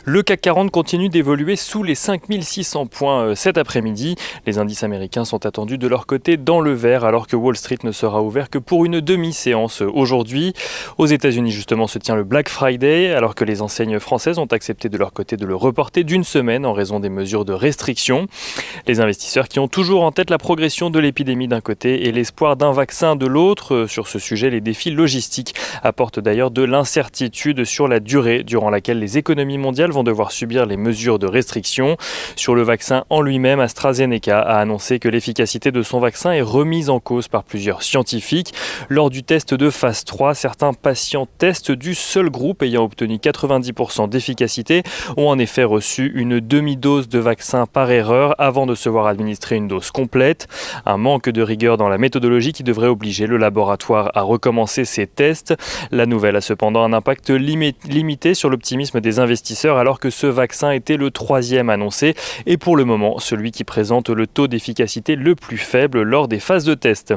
Le CAC 40 continue d'évoluer sous les 5600 points cet après-midi. Les indices américains sont attendus de leur côté dans le vert alors que Wall Street ne sera ouvert que pour une demi-séance aujourd'hui. Aux États-Unis justement se tient le Black Friday alors que les enseignes françaises ont accepté de leur côté de le reporter d'une semaine en raison des mesures de restriction. Les investisseurs qui ont toujours en tête la progression de l'épidémie d'un côté et l'espoir d'un vaccin de l'autre. Sur ce sujet, les défis logistiques apportent d'ailleurs de l'incertitude sur la durée durant laquelle les économies mondiales vont devoir subir les mesures de restriction. Sur le vaccin en lui-même, AstraZeneca a annoncé que l'efficacité de son vaccin est remise en cause par plusieurs scientifiques. Lors du test de phase 3, certains patients tests du seul groupe ayant obtenu 90% d'efficacité ont en effet reçu une demi-dose de vaccin par erreur avant de se voir administrer une dose complète. Un manque de rigueur dans la méthodologie qui devrait obliger le laboratoire à recommencer ses tests. La nouvelle a cependant un impact limité sur l'optimisme des investisseurs alors que ce vaccin était le troisième annoncé et pour le moment celui qui présente le taux d'efficacité le plus faible lors des phases de test.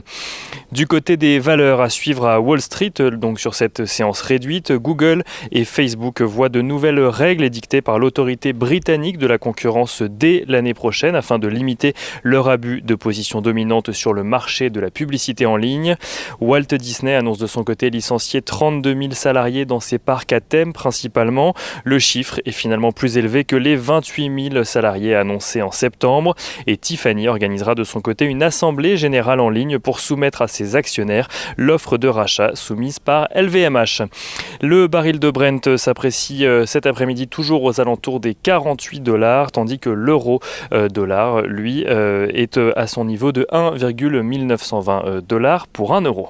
Du côté des valeurs à suivre à Wall Street, donc sur cette séance réduite, Google et Facebook voient de nouvelles règles édictées par l'autorité britannique de la concurrence dès l'année prochaine afin de limiter leur abus de position dominante sur le marché de la publicité en ligne. Walt Disney annonce de son côté licencier 32 000 salariés dans ses parcs à thème principalement. Le chiffre est finalement plus élevé que les 28 000 salariés annoncés en septembre. Et Tiffany organisera de son côté une assemblée générale en ligne pour soumettre à ses actionnaires l'offre de rachat soumise par LVMH. Le baril de Brent s'apprécie cet après-midi toujours aux alentours des $48, tandis que l'euro-dollar, lui, est à son niveau de 1,1920 $ pour 1 euro.